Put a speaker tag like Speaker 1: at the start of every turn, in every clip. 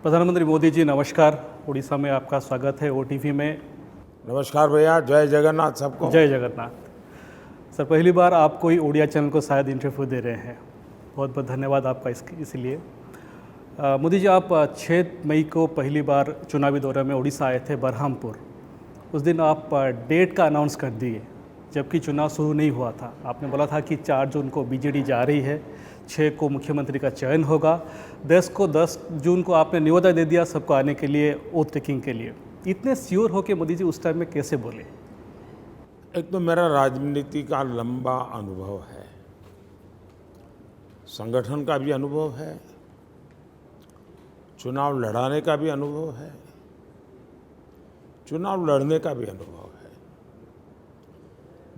Speaker 1: प्रधानमंत्री मोदी जी नमस्कार। उड़ीसा में आपका स्वागत है ओटीवी में।
Speaker 2: नमस्कार भैया, जय जगन्नाथ सबको।
Speaker 1: जय जगन्नाथ। सर, पहली बार आप कोई ओडिया चैनल को शायद इंटरव्यू दे रहे हैं, बहुत बहुत धन्यवाद आपका इसलिए। मोदी जी, आप 6 मई को पहली बार चुनावी दौरे में उड़ीसा आए थे, बरहामपुर। उस दिन आप डेट का अनाउंस कर दिए जबकि चुनाव शुरू नहीं हुआ था। आपने बोला था कि 4 जून को बीजेडी जा रही है, 6 को मुख्यमंत्री का चयन होगा, 10 जून को आपने न्योता दे दिया सबको आने के लिए, ओथ टेकिंग के लिए। इतने श्योर होके मोदी जी उस टाइम में कैसे बोले?
Speaker 2: एक तो मेरा राजनीति का लंबा अनुभव है, संगठन का भी अनुभव है, चुनाव लड़ाने का भी अनुभव है, चुनाव लड़ने का भी अनुभव है।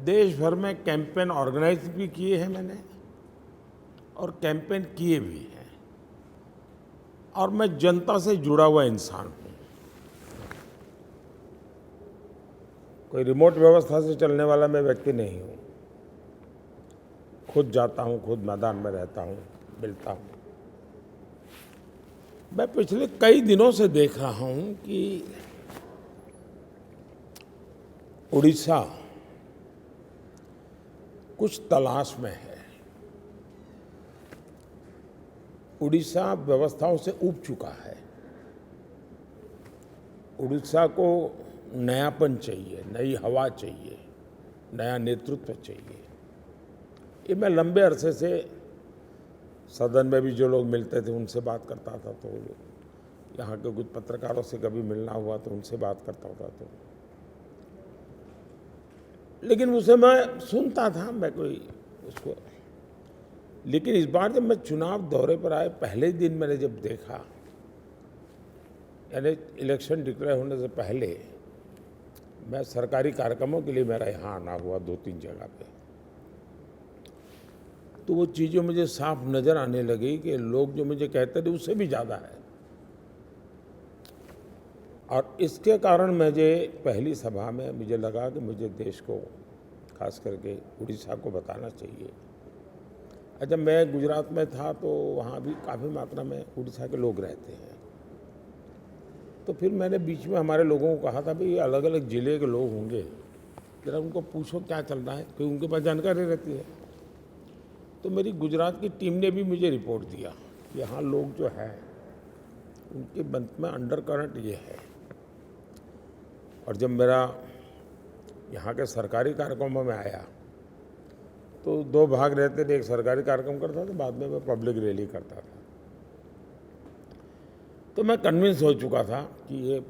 Speaker 2: देश भर में कैंपेन ऑर्गेनाइज भी किए हैं मैंने और कैंपेन किए भी हैं, और मैं जनता से जुड़ा हुआ इंसान हूँ। कोई रिमोट व्यवस्था से चलने वाला मैं व्यक्ति नहीं हूँ। खुद जाता हूँ, खुद मैदान में रहता हूँ, मिलता हूँ। मैं पिछले कई दिनों से देख रहा हूँ कि उड़ीसा कुछ तलाश में है। उड़ीसा व्यवस्थाओं से ऊब चुका है। उड़ीसा को नयापन चाहिए, नई हवा चाहिए, नया नेतृत्व चाहिए। ये मैं लंबे अरसे से सदन में भी जो लोग मिलते थे उनसे बात करता था, तो यहाँ के कुछ पत्रकारों से कभी मिलना हुआ तो उनसे बात करता होता, तो लेकिन उसे मैं सुनता था, मैं कोई उसको। लेकिन इस बार जब मैं चुनाव दौरे पर आए पहले दिन मैंने जब देखा, यानी इलेक्शन डिक्लेयर होने से पहले मैं सरकारी कार्यक्रमों के लिए मेरा यहाँ आना हुआ 2-3 जगह पे, तो वो चीज़ें मुझे साफ नज़र आने लगी कि लोग जो मुझे कहते थे उससे भी ज़्यादा है। और इसके कारण मुझे पहली सभा में मुझे लगा कि मुझे देश को, खास करके उड़ीसा को बताना चाहिए। जब मैं गुजरात में था तो वहाँ भी काफ़ी मात्रा में उड़ीसा के लोग रहते हैं, तो फिर मैंने बीच में हमारे लोगों को कहा था भाई ये अलग अलग ज़िले के लोग होंगे, जरा उनको पूछो क्या चल रहा है, क्योंकि उनके पास जानकारी रहती है। तो मेरी गुजरात की टीम ने भी मुझे रिपोर्ट दिया कि यहाँ लोग जो है उनके मन में अंडर करंट ये है। और जब मेरा यहाँ के सरकारी कार्यक्रमों में आया तो 2 भाग रहते थे, एक सरकारी कार्यक्रम करता था, बाद में मैं पब्लिक रैली करता था। तो मैं कन्विंस हो चुका था कि ये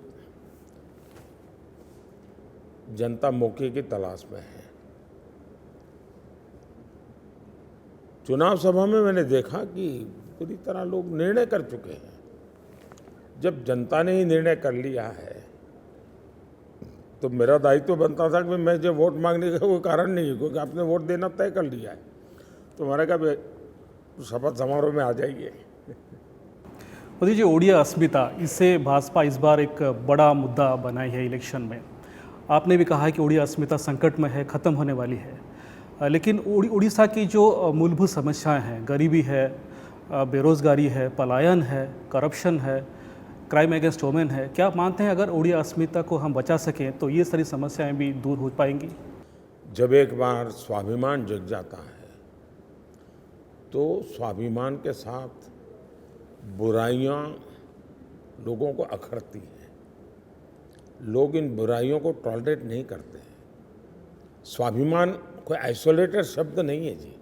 Speaker 2: जनता मौके की तलाश में है। चुनाव सभा में मैंने देखा कि पूरी तरह लोग निर्णय कर चुके हैं। जब जनता ने ही निर्णय कर लिया है तो मेरा दायित्व बनता था कि मैं जो वोट मांगने का कोई कारण नहीं है, क्योंकि आपने वोट देना तय कर लिया है। तो मैंने कहा शपथ समारोह में आ जाइए।
Speaker 1: मोदी जी, ओडिया अस्मिता, इससे भाजपा इस बार एक बड़ा मुद्दा बनाई है इलेक्शन में। आपने भी कहा है कि ओडिया अस्मिता संकट में है, ख़त्म होने वाली है। लेकिन उड़ीसा की जो मूलभूत समस्याएं हैं, गरीबी है, बेरोज़गारी है, पलायन है, करप्शन है, क्राइम अगेंस्ट वुमेन है, क्या आप मानते हैं अगर ओडिया अस्मिता को हम बचा सकें तो ये सारी समस्याएं भी दूर हो पाएंगी?
Speaker 2: जब एक बार स्वाभिमान जग जाता है तो स्वाभिमान के साथ बुराइयां लोगों को अखरती हैं। लोग इन बुराइयों को टॉलरेट नहीं करते हैं। स्वाभिमान कोई आइसोलेटेड शब्द नहीं है जी,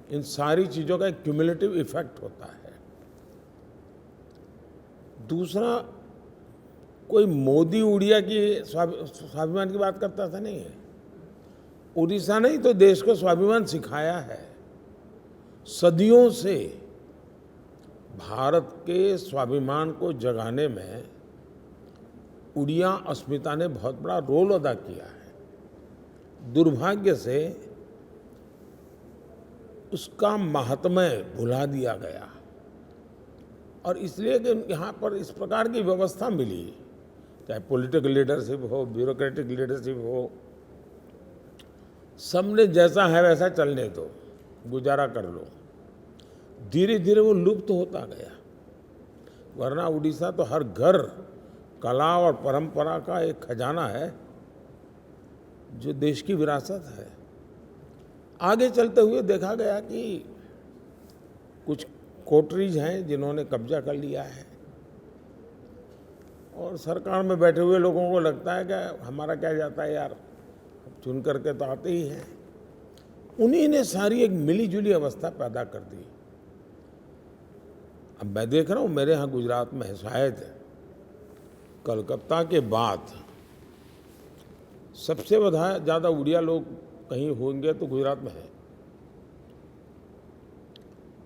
Speaker 2: इन सारी चीज़ों का एक क्यूमुलेटिव इफेक्ट होता है। दूसरा, कोई मोदी उड़िया की स्वाभिमान की बात करता था नहीं है। उड़ीसा ने ही तो देश को स्वाभिमान सिखाया है। सदियों से भारत के स्वाभिमान को जगाने में उड़िया अस्मिता ने बहुत बड़ा रोल अदा किया है। दुर्भाग्य से उसका महात्म्य भुला दिया गया, और इसलिए कि यहाँ पर इस प्रकार की व्यवस्था मिली, चाहे पॉलिटिकल लीडरशिप हो, ब्यूरोक्रेटिक लीडरशिप हो, सबने जैसा है वैसा चलने दो, गुजारा कर लो। धीरे धीरे वो लुप्त होता गया। वरना उड़ीसा तो हर घर कला और परंपरा का एक खजाना है जो देश की विरासत है। आगे चलते हुए देखा गया कि कुछ कोटरीज हैं जिन्होंने कब्जा कर लिया है और सरकार में बैठे हुए लोगों को लगता है कि हमारा क्या जाता है यार, चुन करके तो आते ही हैं। उन्हीं ने सारी एक मिली जुली अवस्था पैदा कर दी। अब मैं देख रहा हूँ मेरे यहाँ गुजरात में है, शायद कलकत्ता के बाद सबसे ज़्यादा उड़िया लोग कहीं होंगे तो गुजरात में है।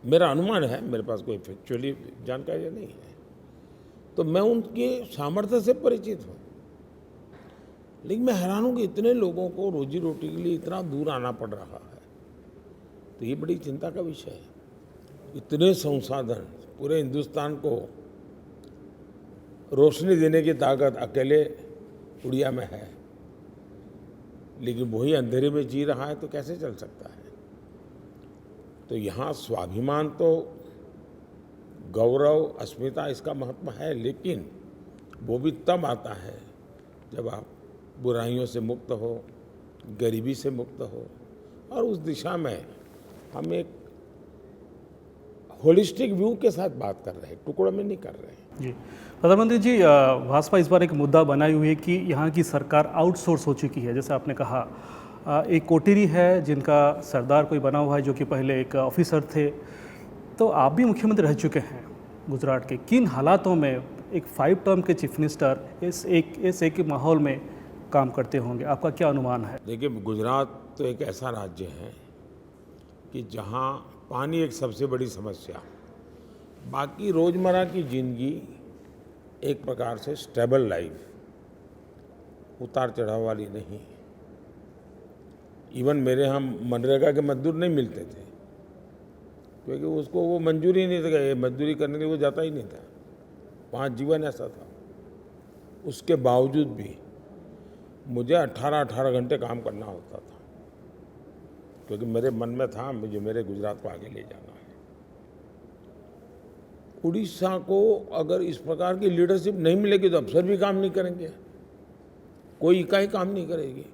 Speaker 2: मेरा अनुमान है, मेरे पास कोई फैक्चुअली जानकारी नहीं है, तो मैं उनके सामर्थ्य से परिचित हूँ। लेकिन मैं हैरान हूँ कि इतने लोगों को रोजी रोटी के लिए इतना दूर आना पड़ रहा है, तो ये बड़ी चिंता का विषय है। इतने संसाधन, पूरे हिंदुस्तान को रोशनी देने की ताकत अकेले उड़िया में है, लेकिन वही अंधेरे में जी रहा है, तो कैसे चल सकता है। तो यहाँ स्वाभिमान तो, गौरव, अस्मिता, इसका महत्व है, लेकिन वो भी तब आता है जब आप बुराइयों से मुक्त हो, गरीबी से मुक्त हो, और उस दिशा में हम एक होलिस्टिक व्यू के साथ बात कर रहे हैं, टुकड़ों में नहीं कर रहे हैं।
Speaker 1: जी प्रधानमंत्री जी, भाजपा इस बार एक मुद्दा बनाई हुई है कि यहाँ की सरकार आउटसोर्स हो चुकी है। जैसे आपने कहा, एक कोटेरी है जिनका सरदार कोई बना हुआ है जो कि पहले एक ऑफिसर थे। तो आप भी मुख्यमंत्री रह चुके हैं गुजरात के, किन हालातों में एक 5 टर्म के चीफ मिनिस्टर इस एक माहौल में काम करते होंगे, आपका क्या अनुमान है?
Speaker 2: देखिए, गुजरात तो एक ऐसा राज्य है कि जहाँ पानी एक सबसे बड़ी समस्या, बाकी रोज़मर्रा की ज़िंदगी एक प्रकार से स्टेबल लाइफ, उतार चढ़ाव वाली नहीं। इवन मेरे यहाँ मनरेगा के मजदूर नहीं मिलते थे, क्योंकि उसको वो मंजूरी नहीं था, ये मजदूरी करने के लिए वो जाता ही नहीं था। वहाँ जीवन ऐसा था। उसके बावजूद भी मुझे 18 घंटे काम करना होता था, क्योंकि मेरे मन में था मुझे मेरे गुजरात को आगे ले जाना है। उड़ीसा को अगर इस प्रकार की लीडरशिप नहीं मिलेगी तो अफसर भी काम नहीं करेंगे, कोई इकाई काम नहीं करेगी,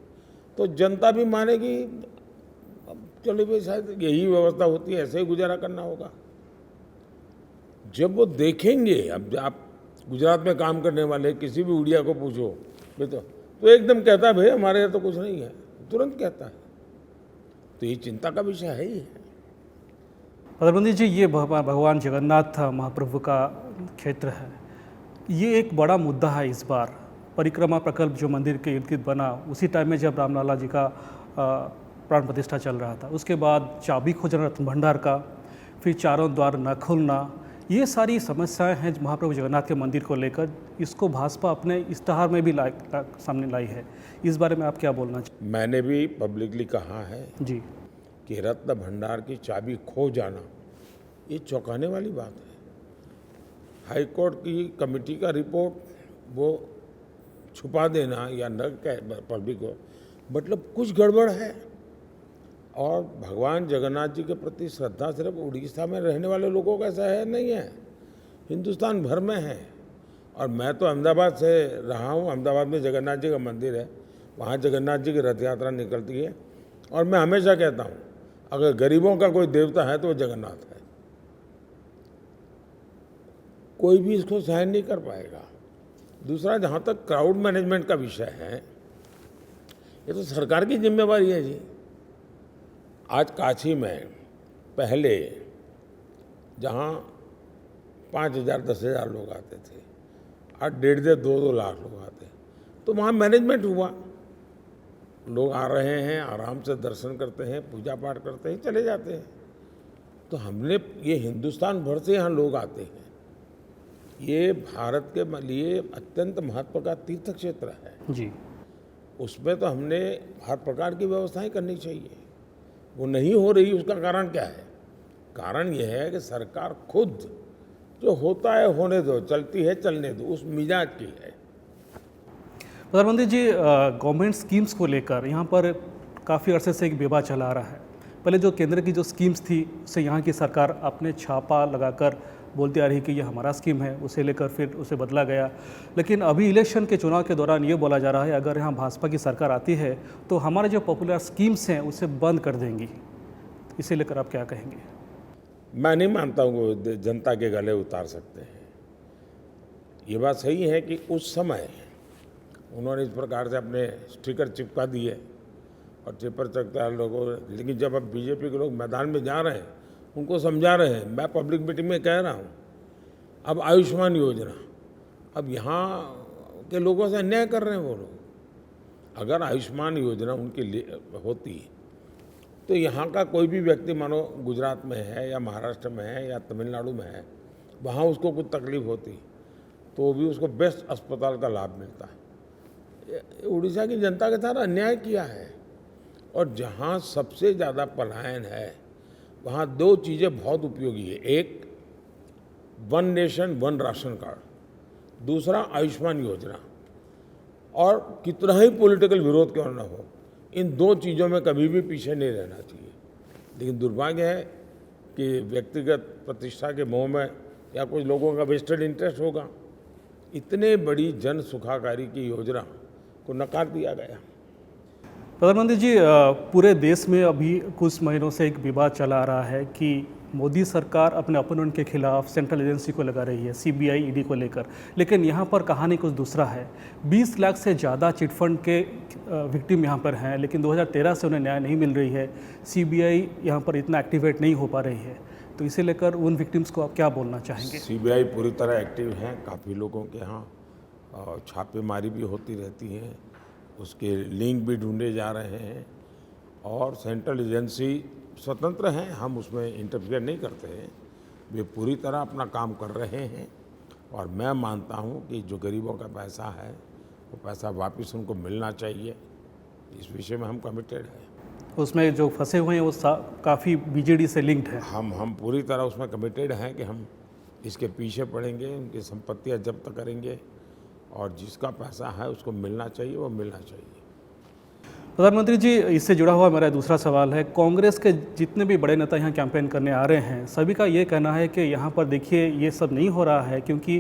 Speaker 2: तो जनता भी मानेगी चलो भाई शायद यही व्यवस्था होती है, ऐसे ही गुजारा करना होगा। जब वो देखेंगे, अब आप गुजरात में काम करने वाले किसी भी उड़िया को पूछो तो एकदम कहता है भाई हमारे यहाँ तो कुछ नहीं है, तुरंत कहता है। तो ये चिंता का विषय है ही है।
Speaker 1: प्रधानमंत्री जी, ये भगवान जगन्नाथ महाप्रभु का क्षेत्र है, ये एक बड़ा मुद्दा है इस बार। परिक्रमा प्रकल्प जो मंदिर के इर्द गिर्द बना, उसी टाइम में जब रामलला जी का प्राण प्रतिष्ठा चल रहा था, उसके बाद चाबी खोजना रत्न भंडार का, फिर चारों द्वार न खुलना, ये सारी समस्याएं हैं महाप्रभु जगन्नाथ के मंदिर को लेकर। इसको भाजपा अपने इश्तहार में भी सामने लाई है। इस बारे में आप क्या बोलना चाहिए?
Speaker 2: मैंने भी पब्लिकली कहा है
Speaker 1: जी
Speaker 2: कि रत्न भंडार की चाबी खो जाना ये चौंकाने वाली बात है। हाई कोर्ट की कमेटी का रिपोर्ट वो छुपा देना या न कह पब्लिक को, मतलब कुछ गड़बड़ है। और भगवान जगन्नाथ जी के प्रति श्रद्धा सिर्फ उड़ीसा में रहने वाले लोगों का ऐसा है नहीं है, हिंदुस्तान भर में है। और मैं तो अहमदाबाद से रहा हूँ, अहमदाबाद में जगन्नाथ जी का मंदिर है, वहाँ जगन्नाथ जी की रथ यात्रा निकलती है। और मैं हमेशा कहता हूँ अगर गरीबों का कोई देवता है तो वो जगन्नाथ है, कोई भी इसको सहन नहीं कर पाएगा। दूसरा, जहाँ तक क्राउड मैनेजमेंट का विषय है, ये तो सरकार की जिम्मेवारी है जी। आज काशी में पहले जहाँ 5,000 10,000 लोग आते थे, आज 1.5-2 लाख लोग आते, तो वहाँ मैनेजमेंट हुआ। लोग आ रहे हैं, आराम से दर्शन करते हैं, पूजा पाठ करते हैं, चले जाते हैं। तो हमने ये हिंदुस्तान भर से यहाँ लोग आते हैं, ये भारत के लिए अत्यंत महत्व का तीर्थ क्षेत्र है
Speaker 1: जी।
Speaker 2: उसमें तो हमने हर प्रकार की व्यवस्थाएं करनी चाहिए। वो नहीं हो रही, उसका कारण क्या है? कारण ये है कि सरकार खुद जो होता है होने दो, चलती है चलने दो, उस मिजाज की है।
Speaker 1: प्रधानमंत्री जी, गवर्नमेंट स्कीम्स को लेकर यहाँ पर काफ़ी अरसे से एक विवाद चला आ रहा है। पहले जो केंद्र की जो स्कीम्स थी उससे यहाँ की सरकार अपने छापा लगाकर बोलती आ रही कि ये हमारा स्कीम है, उसे लेकर फिर उसे बदला गया। लेकिन अभी इलेक्शन के चुनाव के दौरान ये बोला जा रहा है अगर यहाँ भाजपा की सरकार आती है तो हमारे जो पॉपुलर स्कीम्स हैं उसे बंद कर देंगी। इसे लेकर आप क्या कहेंगे?
Speaker 2: मैं नहीं मानता हूँ वो जनता के गले उतार सकते हैं। ये बात सही है कि उस समय उन्होंने इस प्रकार से अपने स्टिकर चिपका दिए और चिपर चकता लोगों, लेकिन जब अब बीजेपी के लोग मैदान में जा रहे हैं, उनको समझा रहे हैं, मैं पब्लिक मीटिंग में कह रहा हूँ, अब आयुष्मान योजना, अब यहाँ के लोगों से अन्याय कर रहे हैं वो लोग। अगर आयुष्मान योजना उनके लिए होती तो यहाँ का कोई भी व्यक्ति मानो गुजरात में है या महाराष्ट्र में है या तमिलनाडु में है, वहाँ उसको कुछ तकलीफ होती तो भी उसको बेस्ट अस्पताल का लाभ मिलता है। उड़ीसा की जनता के साथ अन्याय किया है। और जहाँ सबसे ज़्यादा पलायन है वहाँ दो चीज़ें बहुत उपयोगी है। एक, one nation one ration card, दूसरा आयुष्मान योजना। और कितना ही पॉलिटिकल विरोध क्यों न हो, इन दो चीज़ों में कभी भी पीछे नहीं रहना चाहिए। लेकिन दुर्भाग्य है कि व्यक्तिगत प्रतिष्ठा के मोह में या कुछ लोगों का वेस्टेड इंटरेस्ट होगा, इतने बड़ी जन सुखाकारी की योजना को नकार दिया गया।
Speaker 1: प्रधानमंत्री जी, पूरे देश में अभी कुछ महीनों से एक विवाद चला आ रहा है कि मोदी सरकार अपने अपोनेंट के खिलाफ सेंट्रल एजेंसी को लगा रही है, सीबीआई, ईडी को लेकर। लेकिन यहाँ पर कहानी कुछ दूसरा है। 20 लाख से ज़्यादा चिटफंड के विक्टिम यहाँ पर हैं, लेकिन 2013 से उन्हें न्याय नहीं मिल रही है। सीबीआई यहाँ पर इतना एक्टिवेट नहीं हो पा रही है, तो इसे लेकर उन विक्टिम्स को आप क्या बोलना चाहेंगे?
Speaker 2: सीबीआई पूरी तरह एक्टिव है। काफ़ी लोगों के यहाँ छापेमारी भी होती रहती है, उसके लिंक भी ढूंढे जा रहे हैं। और सेंट्रल एजेंसी स्वतंत्र हैं, हम उसमें इंटरफेयर नहीं करते हैं। वे पूरी तरह अपना काम कर रहे हैं और मैं मानता हूं कि जो गरीबों का पैसा है वो पैसा वापस उनको मिलना चाहिए। इस विषय में हम कमिटेड हैं।
Speaker 1: उसमें जो फंसे हुए हैं वो काफ़ी बीजेडी से लिंक्ड है।
Speaker 2: हम पूरी तरह उसमें कमिटेड हैं कि हम इसके पीछे पड़ेंगे, उनकी संपत्तियां जब्त करेंगे और जिसका पैसा है उसको मिलना चाहिए, वो मिलना चाहिए।
Speaker 1: प्रधानमंत्री जी, इससे जुड़ा हुआ मेरा दूसरा सवाल है, कांग्रेस के जितने भी बड़े नेता यहाँ कैंपेन करने आ रहे हैं, सभी का ये कहना है कि यहाँ पर देखिए ये सब नहीं हो रहा है क्योंकि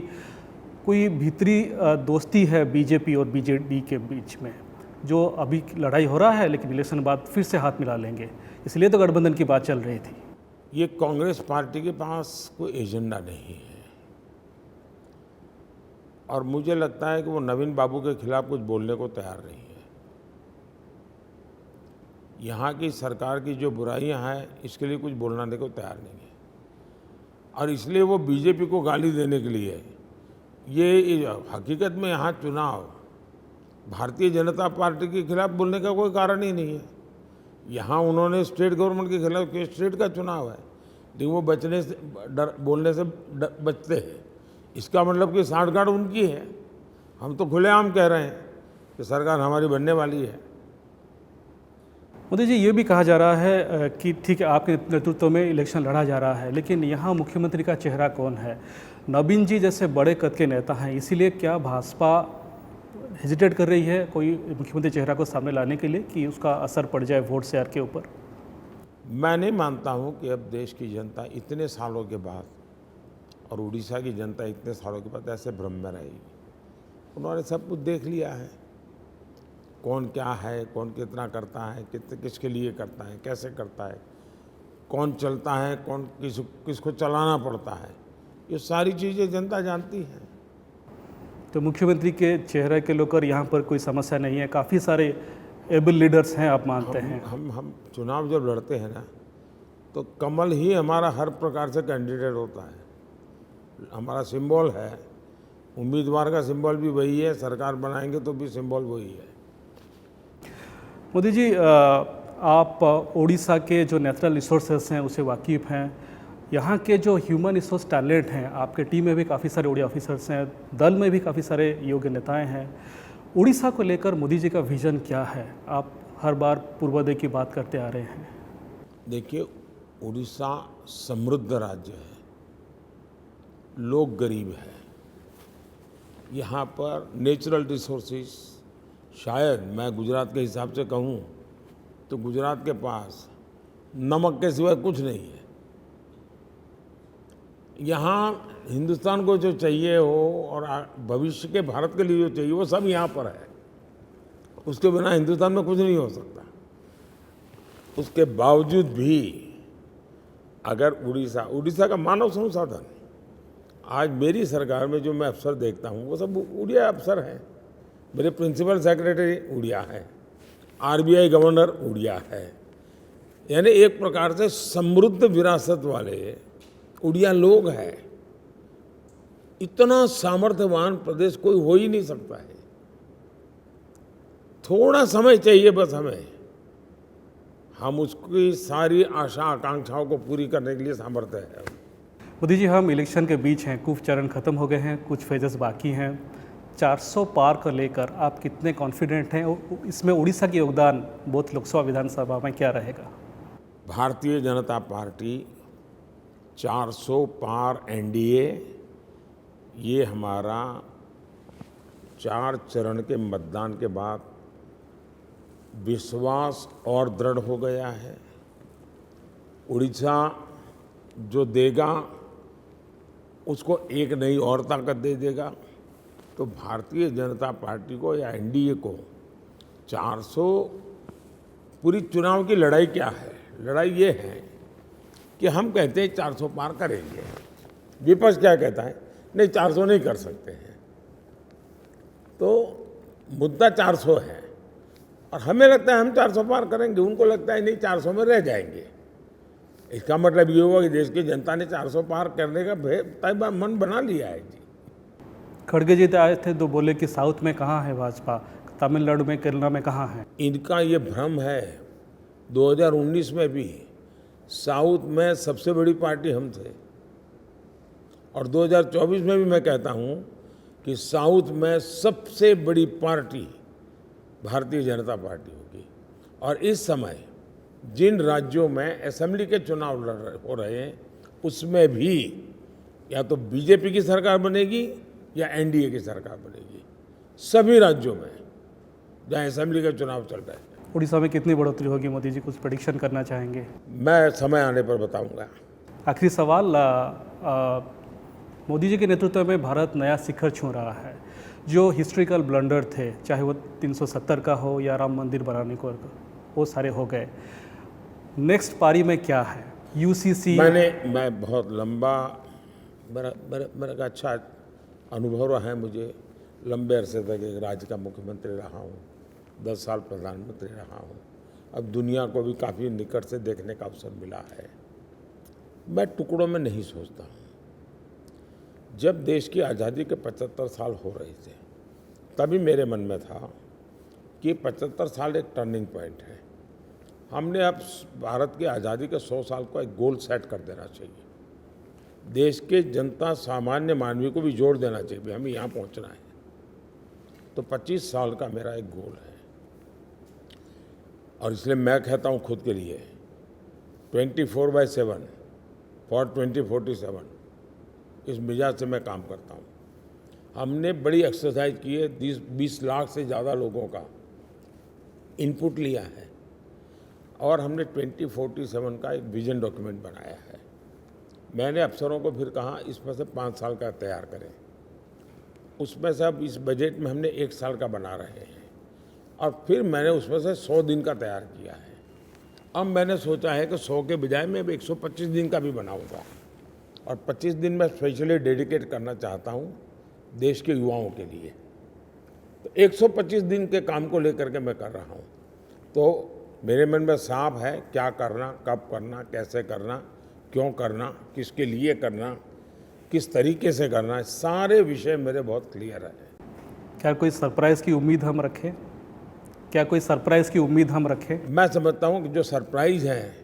Speaker 1: कोई भीतरी दोस्ती है बीजेपी और बीजेडी के बीच में, जो अभी लड़ाई हो रहा है लेकिन इलेक्शन बाद फिर से हाथ मिला लेंगे, इसलिए तो गठबंधन की बात चल रही थी।
Speaker 2: ये कांग्रेस पार्टी के पास कोई एजेंडा नहीं है और मुझे लगता है कि वो नवीन बाबू के खिलाफ कुछ बोलने को तैयार नहीं है। यहाँ की सरकार की जो बुराइयां हैं इसके लिए कुछ बोलने को तैयार नहीं है और इसलिए वो बीजेपी को गाली देने के लिए, ये हकीकत में यहाँ चुनाव भारतीय जनता पार्टी के खिलाफ बोलने का कोई कारण ही नहीं है। यहाँ उन्होंने स्टेट गवर्नमेंट के खिलाफ, स्टेट का चुनाव है, लेकिन वो बचने से बोलने से बचते हैं। इसका मतलब कि साठगांठ उनकी है। हम तो खुलेआम कह रहे हैं कि सरकार हमारी बनने वाली है।
Speaker 1: मोदी जी, ये भी कहा जा रहा है कि ठीक है आपके नेतृत्व में इलेक्शन लड़ा जा रहा है, लेकिन यहाँ मुख्यमंत्री का चेहरा कौन है? नवीन जी जैसे बड़े कद के नेता हैं, इसीलिए क्या भाजपा हेजिटेट कर रही है कोई मुख्यमंत्री चेहरा को सामने लाने के लिए कि उसका असर पड़ जाए वोट शेयर के ऊपर?
Speaker 2: मैं नहीं मानता हूँ कि अब देश की जनता इतने सालों के बाद और उड़ीसा की जनता इतने सालों के बाद ऐसे भ्रम में रहेगी। उन्होंने सब कुछ देख लिया है, कौन क्या है, कौन कितना करता है, किसके लिए करता है, कैसे करता है, कौन चलता है, कौन किसको चलाना पड़ता है, ये सारी चीज़ें जनता जानती है।
Speaker 1: तो मुख्यमंत्री के चेहरे के लेकर यहाँ पर कोई समस्या नहीं है, काफ़ी सारे एबल लीडर्स हैं आप मानते हैं?
Speaker 2: हम चुनाव जब लड़ते हैं ना तो कमल ही हमारा हर प्रकार से कैंडिडेट होता है, हमारा सिंबल है। उम्मीदवार का सिंबल भी वही है, सरकार बनाएंगे तो भी सिंबल वही है।
Speaker 1: मोदी जी, आप ओडिशा के जो नेचुरल रिसोर्सेस हैं उसे वाकिफ़ हैं, यहाँ के जो ह्यूमन रिसोर्स टैलेंट हैं, आपके टीम में भी काफ़ी सारे ओडी ऑफिसर्स हैं, दल में भी काफ़ी सारे योग्य नेताएं हैं। उड़ीसा को लेकर मोदी जी का विजन क्या है? आप हर बार पूर्वोदय की बात करते आ रहे हैं।
Speaker 2: देखिए, उड़ीसा समृद्ध राज्य है, लोग गरीब हैं, यहाँ पर नेचुरल रिसोर्सेस, शायद मैं गुजरात के हिसाब से कहूँ तो गुजरात के पास नमक के सिवाय कुछ नहीं है। यहाँ हिंदुस्तान को जो चाहिए हो और भविष्य के भारत के लिए जो चाहिए वो सब यहाँ पर है। उसके बिना हिंदुस्तान में कुछ नहीं हो सकता। उसके बावजूद भी अगर उड़ीसा का मानव संसाधन, आज मेरी सरकार में जो मैं अफसर देखता हूँ वो सब उड़िया अफसर हैं। मेरे प्रिंसिपल सेक्रेटरी उड़िया है, आरबीआई गवर्नर उड़िया है। यानी एक प्रकार से समृद्ध विरासत वाले उड़िया लोग हैं। इतना सामर्थ्यवान प्रदेश कोई हो ही नहीं सकता है। थोड़ा समय चाहिए बस हमें, हम उसकी सारी आशा आकांक्षाओं को पूरी करने के लिए सामर्थ्य है।
Speaker 1: मोदी जी, हम इलेक्शन के बीच हैं, कुछ चरण खत्म हो गए हैं, कुछ फेजेस बाकी हैं। 400 पार को लेकर आप कितने कॉन्फिडेंट हैं? इसमें उड़ीसा की योगदान बहुत लोकसभा विधानसभा में क्या रहेगा?
Speaker 2: भारतीय जनता पार्टी 400 पार एनडीए, ये हमारा 4 चरण के मतदान के बाद विश्वास और दृढ़ हो गया है। उड़ीसा जो देगा उसको एक नई और ताकत दे देगा। तो भारतीय जनता पार्टी को या एनडीए को 400, पूरी चुनाव की लड़ाई क्या है? लड़ाई ये है कि हम कहते हैं 400 पार करेंगे, विपक्ष क्या कहता है? नहीं, 400 नहीं कर सकते हैं। तो मुद्दा 400 है और हमें लगता है हम 400 पार करेंगे, उनको लगता है नहीं 400 में रह जाएंगे। इसका मतलब ये हुआ कि देश की जनता ने 400 पार करने का तय मन बना लिया है जी।
Speaker 1: खड़गे जी आए थे तो बोले कि साउथ में कहाँ है भाजपा, तमिलनाडु में, केरला में कहाँ है?
Speaker 2: इनका ये भ्रम है। 2019 में भी साउथ में सबसे बड़ी पार्टी हम थे और 2024 में भी मैं कहता हूँ कि साउथ में सबसे बड़ी पार्टी भारतीय जनता पार्टी होगी। और इस समय जिन राज्यों में असेंबली के चुनाव हो रहे हैं उसमें भी या तो बीजेपी की सरकार बनेगी या एनडीए की सरकार बनेगी, सभी राज्यों में जहाँ असेंबली के चुनाव चल रहे हैं।
Speaker 1: उड़ीसा में कितनी बढ़ोतरी होगी मोदी जी, कुछ प्रेडिक्शन करना चाहेंगे?
Speaker 2: मैं समय आने पर बताऊंगा।
Speaker 1: आखिरी सवाल, मोदी जी के नेतृत्व में भारत नया शिखर छू रहा है। जो हिस्ट्रिकल ब्लंडर थे, चाहे वो 370 का हो या राम मंदिर बनाने को, वो सारे हो गए। नेक्स्ट पारी में क्या है? यूसीसी
Speaker 2: मैं बहुत लंबा, मेरा अच्छा अनुभव रहा है। मुझे लंबे अरसे तक एक राज्य का मुख्यमंत्री रहा हूँ, 10 साल प्रधानमंत्री रहा हूँ। अब दुनिया को भी काफ़ी निकट से देखने का अवसर मिला है। मैं टुकड़ों में नहीं सोचता हूँ। जब देश की आज़ादी के 75 साल हो रहे थे तभी मेरे मन में था कि 75 साल एक टर्निंग पॉइंट है। हमने अब भारत की आज़ादी के 100 साल को एक गोल सेट कर देना चाहिए। देश के जनता, सामान्य मानवी को भी जोड़ देना चाहिए कि हमें यहाँ पहुँचना है। तो 25 साल का मेरा एक गोल है और इसलिए मैं कहता हूँ खुद के लिए 24/7 फॉर 2047 इस मिजाज से मैं काम करता हूँ। हमने बड़ी एक्सरसाइज की है, 20 लाख से ज़्यादा लोगों का इनपुट लिया है और हमने 2047 का एक विजन डॉक्यूमेंट बनाया है। मैंने अफसरों को फिर कहा इसमें से 5 साल का तैयार करें। उसमें से अब इस बजट में हमने 1 साल का बना रहे हैं और फिर मैंने उसमें से 100 दिन का तैयार किया है। अब मैंने सोचा है कि 100 के बजाय मैं 125 दिन का भी बनाऊंगा और 25 दिन मैं स्पेशली डेडिकेट करना चाहता हूं देश के युवाओं के लिए। तो 125 दिन के काम को लेकर के मैं कर रहा हूं। तो मेरे मन में साफ है क्या करना, कब करना, कैसे करना, क्यों करना, किसके लिए करना, किस तरीके से करना, सारे विषय मेरे बहुत क्लियर है।
Speaker 1: क्या कोई सरप्राइज़ की उम्मीद हम रखें?
Speaker 2: मैं समझता हूं कि जो सरप्राइज़ है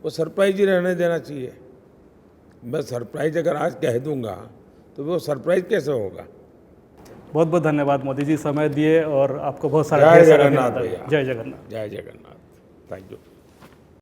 Speaker 2: वो सरप्राइज ही रहने देना चाहिए। मैं सरप्राइज अगर आज कह दूंगा तो वो सरप्राइज कैसे होगा?
Speaker 1: बहुत बहुत धन्यवाद मोदी जी, समय दिए और आपको बहुत सारा
Speaker 2: जय जगन्नाथ भैया।
Speaker 1: जय जगन्नाथ।
Speaker 2: जय जगन्नाथ। Thank you.